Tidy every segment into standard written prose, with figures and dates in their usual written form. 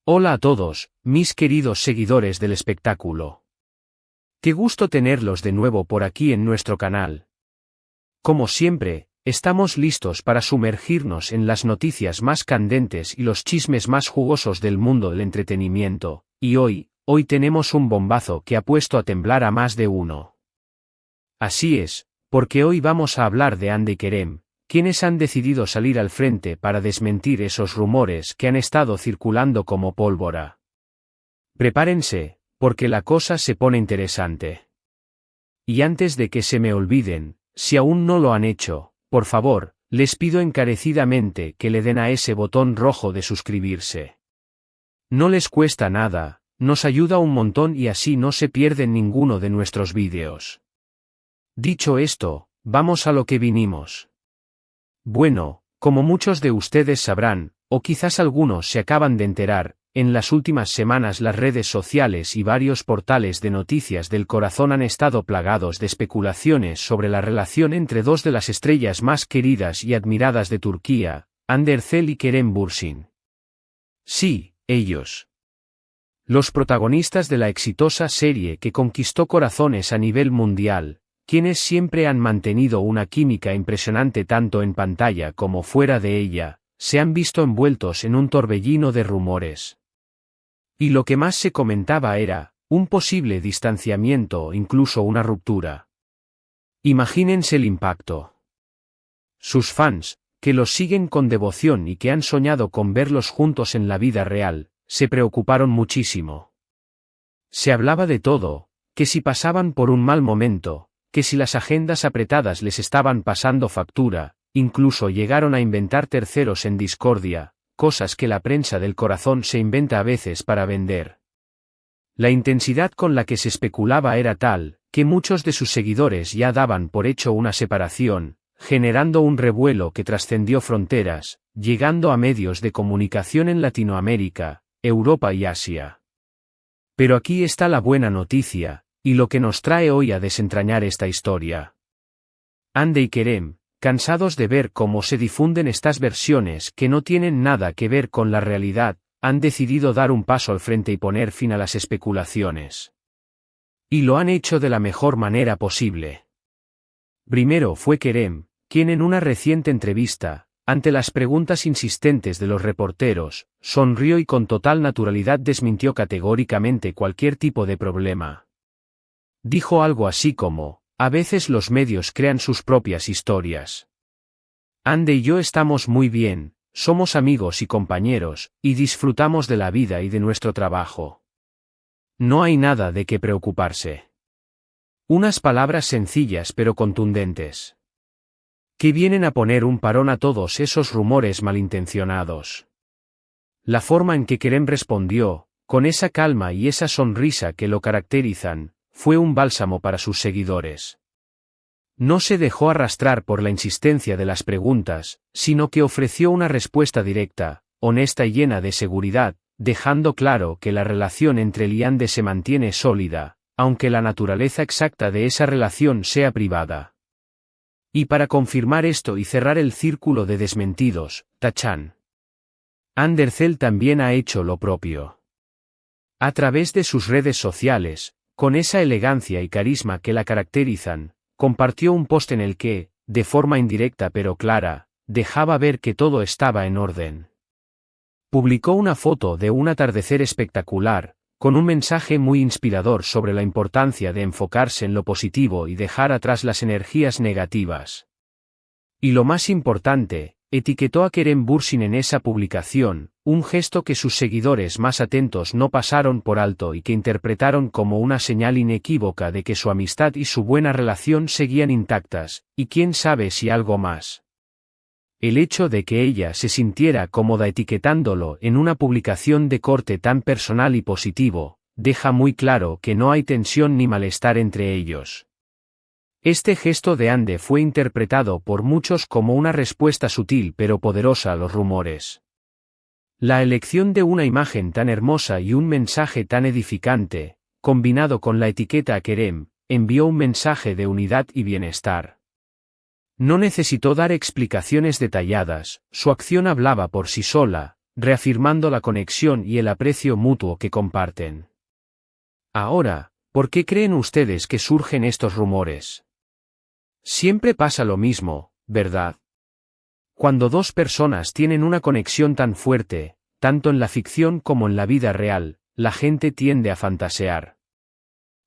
Hola a todos, mis queridos seguidores del espectáculo. Qué gusto tenerlos de nuevo por aquí en nuestro canal. Como siempre, estamos listos para sumergirnos en las noticias más candentes y los chismes más jugosos del mundo del entretenimiento, y hoy tenemos un bombazo que ha puesto a temblar a más de uno. Así es, porque hoy vamos a hablar de Hande y Kerem, quienes han decidido salir al frente para desmentir esos rumores que han estado circulando como pólvora. Prepárense, porque la cosa se pone interesante. Y antes de que se me olviden, si aún no lo han hecho, por favor, les pido encarecidamente que le den a ese botón rojo de suscribirse. No les cuesta nada, nos ayuda un montón y así no se pierden ninguno de nuestros vídeos. Dicho esto, vamos a lo que vinimos. Bueno, como muchos de ustedes sabrán, o quizás algunos se acaban de enterar, en las últimas semanas las redes sociales y varios portales de noticias del corazón han estado plagados de especulaciones sobre la relación entre dos de las estrellas más queridas y admiradas de Turquía, Hande Erçel y Kerem Bürsin. Sí, ellos. Los protagonistas de la exitosa serie que conquistó corazones a nivel mundial, quienes siempre han mantenido una química impresionante tanto en pantalla como fuera de ella, se han visto envueltos en un torbellino de rumores. Y lo que más se comentaba era un posible distanciamiento o incluso una ruptura. Imagínense el impacto. Sus fans, que los siguen con devoción y que han soñado con verlos juntos en la vida real, se preocuparon muchísimo. Se hablaba de todo, que si pasaban por un mal momento, que si las agendas apretadas les estaban pasando factura, incluso llegaron a inventar terceros en discordia, cosas que la prensa del corazón se inventa a veces para vender. La intensidad con la que se especulaba era tal, que muchos de sus seguidores ya daban por hecho una separación, generando un revuelo que trascendió fronteras, llegando a medios de comunicación en Latinoamérica, Europa y Asia. Pero aquí está la buena noticia, y lo que nos trae hoy a desentrañar esta historia. Hande y Kerem, cansados de ver cómo se difunden estas versiones que no tienen nada que ver con la realidad, han decidido dar un paso al frente y poner fin a las especulaciones. Y lo han hecho de la mejor manera posible. Primero fue Kerem, quien en una reciente entrevista, ante las preguntas insistentes de los reporteros, sonrió y con total naturalidad desmintió categóricamente cualquier tipo de problema. Dijo algo así como: a veces los medios crean sus propias historias. Hande y yo estamos muy bien, somos amigos y compañeros, y disfrutamos de la vida y de nuestro trabajo. No hay nada de qué preocuparse. Unas palabras sencillas pero contundentes, que vienen a poner un parón a todos esos rumores malintencionados. La forma en que Kerem respondió, con esa calma y esa sonrisa que lo caracterizan, fue un bálsamo para sus seguidores. No se dejó arrastrar por la insistencia de las preguntas, sino que ofreció una respuesta directa, honesta y llena de seguridad, dejando claro que la relación entre él y Hande se mantiene sólida, aunque la naturaleza exacta de esa relación sea privada. Y para confirmar esto y cerrar el círculo de desmentidos, tachan. Hande Erçel también ha hecho lo propio. A través de sus redes sociales, con esa elegancia y carisma que la caracterizan, compartió un post en el que, de forma indirecta pero clara, dejaba ver que todo estaba en orden. Publicó una foto de un atardecer espectacular, con un mensaje muy inspirador sobre la importancia de enfocarse en lo positivo y dejar atrás las energías negativas. Y lo más importante, etiquetó a Kerem Bürsin en esa publicación, un gesto que sus seguidores más atentos no pasaron por alto y que interpretaron como una señal inequívoca de que su amistad y su buena relación seguían intactas, y quién sabe si algo más. El hecho de que ella se sintiera cómoda etiquetándolo en una publicación de corte tan personal y positivo, deja muy claro que no hay tensión ni malestar entre ellos. Este gesto de Hande fue interpretado por muchos como una respuesta sutil pero poderosa a los rumores. La elección de una imagen tan hermosa y un mensaje tan edificante, combinado con la etiqueta a Kerem, envió un mensaje de unidad y bienestar. No necesitó dar explicaciones detalladas, su acción hablaba por sí sola, reafirmando la conexión y el aprecio mutuo que comparten. Ahora, ¿por qué creen ustedes que surgen estos rumores? Siempre pasa lo mismo, ¿verdad? Cuando dos personas tienen una conexión tan fuerte, tanto en la ficción como en la vida real, la gente tiende a fantasear.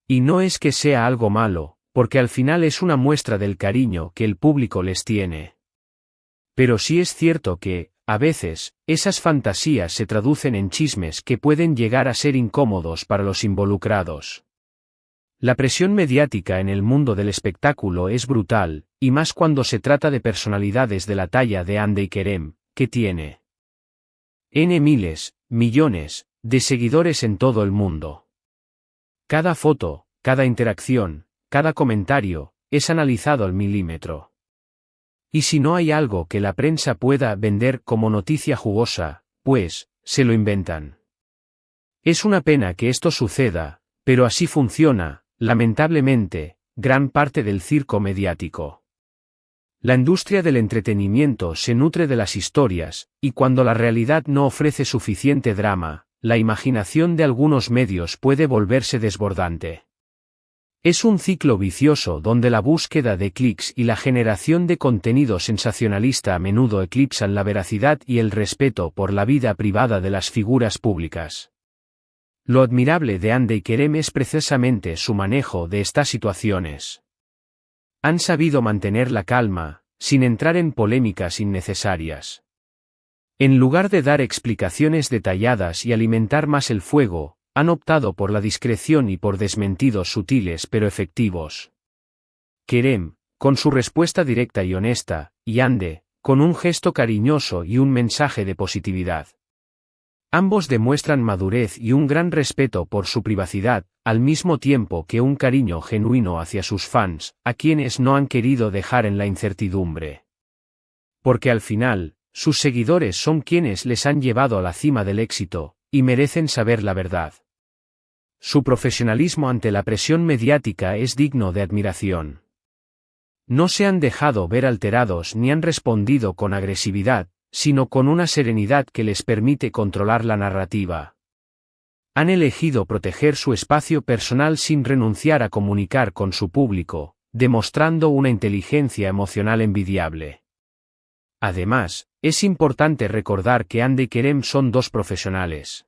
Y no es que sea algo malo, porque al final es una muestra del cariño que el público les tiene. Pero sí es cierto que, a veces, esas fantasías se traducen en chismes que pueden llegar a ser incómodos para los involucrados. La presión mediática en el mundo del espectáculo es brutal, y más cuando se trata de personalidades de la talla de Hande y Kerem, que tiene miles, millones, de seguidores en todo el mundo. Cada foto, cada interacción, cada comentario, es analizado al milímetro. Y si no hay algo que la prensa pueda vender como noticia jugosa, pues, se lo inventan. Es una pena que esto suceda, pero así funciona, lamentablemente, gran parte del circo mediático. La industria del entretenimiento se nutre de las historias, y cuando la realidad no ofrece suficiente drama, la imaginación de algunos medios puede volverse desbordante. Es un ciclo vicioso donde la búsqueda de clics y la generación de contenido sensacionalista a menudo eclipsan la veracidad y el respeto por la vida privada de las figuras públicas. Lo admirable de Hande y Kerem es precisamente su manejo de estas situaciones. Han sabido mantener la calma, sin entrar en polémicas innecesarias. En lugar de dar explicaciones detalladas y alimentar más el fuego, han optado por la discreción y por desmentidos sutiles pero efectivos. Kerem, con su respuesta directa y honesta, y Hande, con un gesto cariñoso y un mensaje de positividad. Ambos demuestran madurez y un gran respeto por su privacidad, al mismo tiempo que un cariño genuino hacia sus fans, a quienes no han querido dejar en la incertidumbre. Porque al final, sus seguidores son quienes les han llevado a la cima del éxito, y merecen saber la verdad. Su profesionalismo ante la presión mediática es digno de admiración. No se han dejado ver alterados ni han respondido con agresividad, sino con una serenidad que les permite controlar la narrativa. Han elegido proteger su espacio personal sin renunciar a comunicar con su público, demostrando una inteligencia emocional envidiable. Además, es importante recordar que Hande y Kerem son dos profesionales.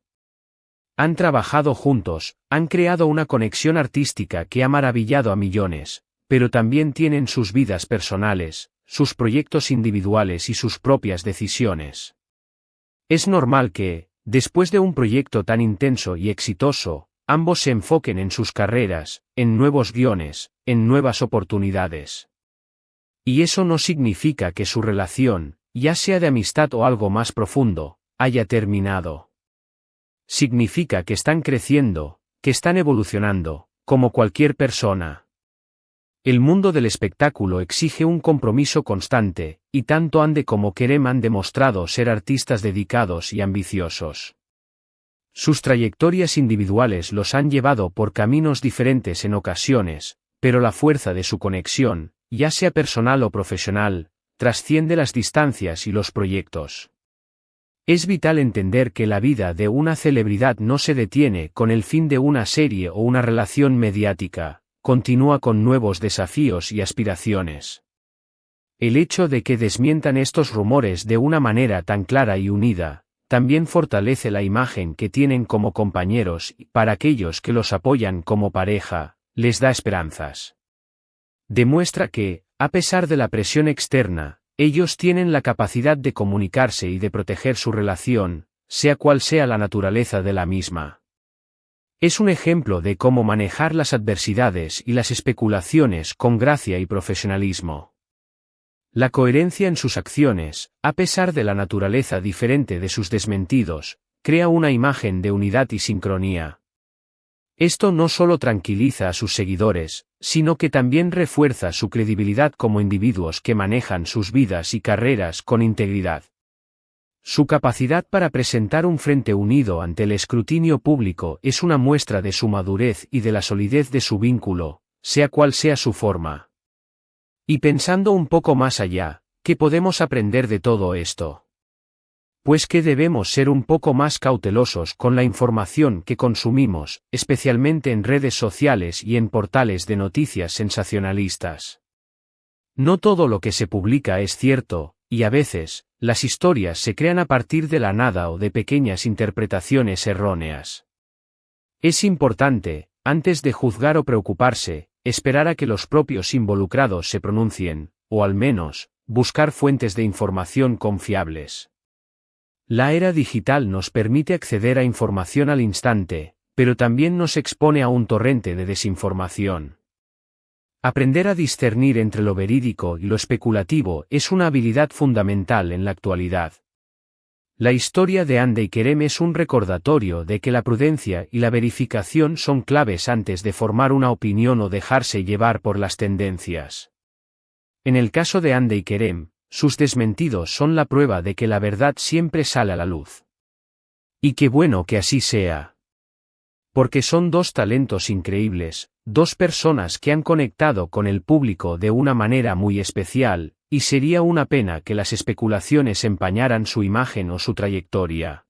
Han trabajado juntos, han creado una conexión artística que ha maravillado a millones, pero también tienen sus vidas personales, sus proyectos individuales y sus propias decisiones. Es normal que, después de un proyecto tan intenso y exitoso, ambos se enfoquen en sus carreras, en nuevos guiones, en nuevas oportunidades. Y eso no significa que su relación, ya sea de amistad o algo más profundo, haya terminado. Significa que están creciendo, que están evolucionando, como cualquier persona. El mundo del espectáculo exige un compromiso constante, y tanto Hande como Kerem han demostrado ser artistas dedicados y ambiciosos. Sus trayectorias individuales los han llevado por caminos diferentes en ocasiones, pero la fuerza de su conexión, ya sea personal o profesional, trasciende las distancias y los proyectos. Es vital entender que la vida de una celebridad no se detiene con el fin de una serie o una relación mediática, continúa con nuevos desafíos y aspiraciones. El hecho de que desmientan estos rumores de una manera tan clara y unida, también fortalece la imagen que tienen como compañeros y para aquellos que los apoyan como pareja, les da esperanzas. Demuestra que, a pesar de la presión externa, ellos tienen la capacidad de comunicarse y de proteger su relación, sea cual sea la naturaleza de la misma. Es un ejemplo de cómo manejar las adversidades y las especulaciones con gracia y profesionalismo. La coherencia en sus acciones, a pesar de la naturaleza diferente de sus desmentidos, crea una imagen de unidad y sincronía. Esto no solo tranquiliza a sus seguidores, sino que también refuerza su credibilidad como individuos que manejan sus vidas y carreras con integridad. Su capacidad para presentar un frente unido ante el escrutinio público es una muestra de su madurez y de la solidez de su vínculo, sea cual sea su forma. Y pensando un poco más allá, ¿qué podemos aprender de todo esto? pues que debemos ser un poco más cautelosos con la información que consumimos, especialmente en redes sociales y en portales de noticias sensacionalistas. No todo lo que se publica es cierto, y a veces, las historias se crean a partir de la nada o de pequeñas interpretaciones erróneas. Es importante, antes de juzgar o preocuparse, esperar a que los propios involucrados se pronuncien, o al menos, buscar fuentes de información confiables. La era digital nos permite acceder a información al instante, pero también nos expone a un torrente de desinformación. Aprender a discernir entre lo verídico y lo especulativo es una habilidad fundamental en la actualidad. La historia de Hande y Kerem es un recordatorio de que la prudencia y la verificación son claves antes de formar una opinión o dejarse llevar por las tendencias. En el caso de Hande y Kerem, sus desmentidos son la prueba de que la verdad siempre sale a la luz. Y qué bueno que así sea. Porque son dos talentos increíbles, dos personas que han conectado con el público de una manera muy especial, y sería una pena que las especulaciones empañaran su imagen o su trayectoria.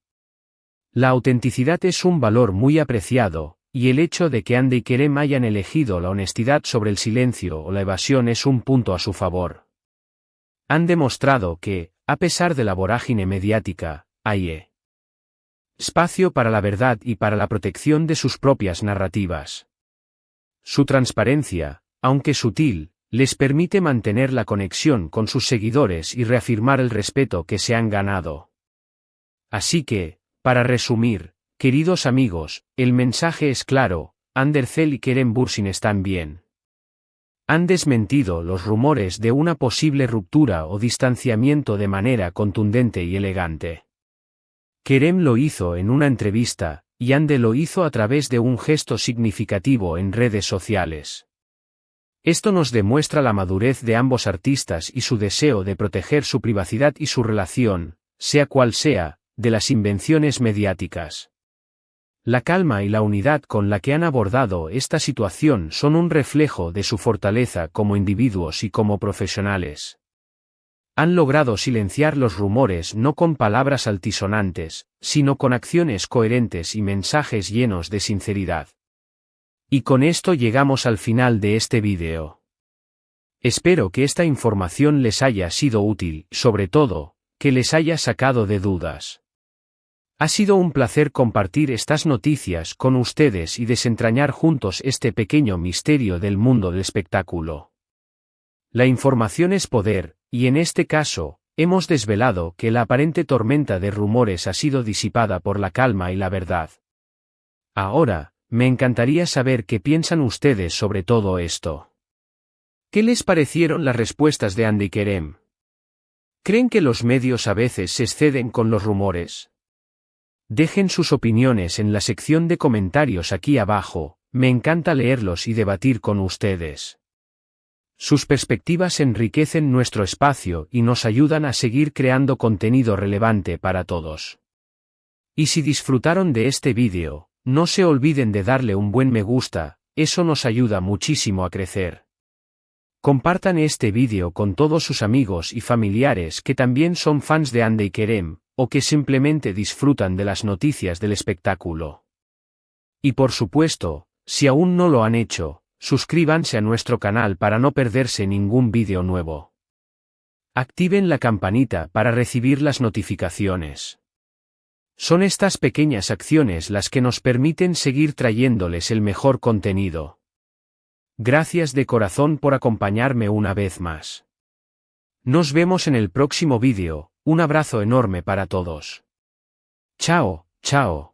La autenticidad es un valor muy apreciado, y el hecho de que Hande y Kerem hayan elegido la honestidad sobre el silencio o la evasión es un punto a su favor. Han demostrado que, a pesar de la vorágine mediática, hay espacio para la verdad y para la protección de sus propias narrativas. Su transparencia, aunque sutil, les permite mantener la conexión con sus seguidores y reafirmar el respeto que se han ganado. Así que, para resumir, queridos amigos, el mensaje es claro: Andercel y Kerem Bürsin están bien. Han desmentido los rumores de una posible ruptura o distanciamiento de manera contundente y elegante. Kerem lo hizo en una entrevista, y Hande lo hizo a través de un gesto significativo en redes sociales. Esto nos demuestra la madurez de ambos artistas y su deseo de proteger su privacidad y su relación, sea cual sea, de las invenciones mediáticas. La calma y la unidad con la que han abordado esta situación son un reflejo de su fortaleza como individuos y como profesionales. Han logrado silenciar los rumores no con palabras altisonantes, sino con acciones coherentes y mensajes llenos de sinceridad. Y con esto llegamos al final de este vídeo. Espero que esta información les haya sido útil, sobre todo, que les haya sacado de dudas. Ha sido un placer compartir estas noticias con ustedes y desentrañar juntos este pequeño misterio del mundo del espectáculo. La información es poder, y en este caso, hemos desvelado que la aparente tormenta de rumores ha sido disipada por la calma y la verdad. Ahora, me encantaría saber qué piensan ustedes sobre todo esto. ¿Qué les parecieron las respuestas de Hande y Kerem? ¿Creen que los medios a veces se exceden con los rumores? Dejen sus opiniones en la sección de comentarios aquí abajo, me encanta leerlos y debatir con ustedes. Sus perspectivas enriquecen nuestro espacio y nos ayudan a seguir creando contenido relevante para todos. Y si disfrutaron de este vídeo, no se olviden de darle un buen me gusta, eso nos ayuda muchísimo a crecer. Compartan este vídeo con todos sus amigos y familiares que también son fans de Hande y Kerem, o que simplemente disfrutan de las noticias del espectáculo. Y por supuesto, si aún no lo han hecho, suscríbanse a nuestro canal para no perderse ningún vídeo nuevo. Activen la campanita para recibir las notificaciones. Son estas pequeñas acciones las que nos permiten seguir trayéndoles el mejor contenido. Gracias de corazón por acompañarme una vez más. Nos vemos en el próximo vídeo, un abrazo enorme para todos. Chao, chao.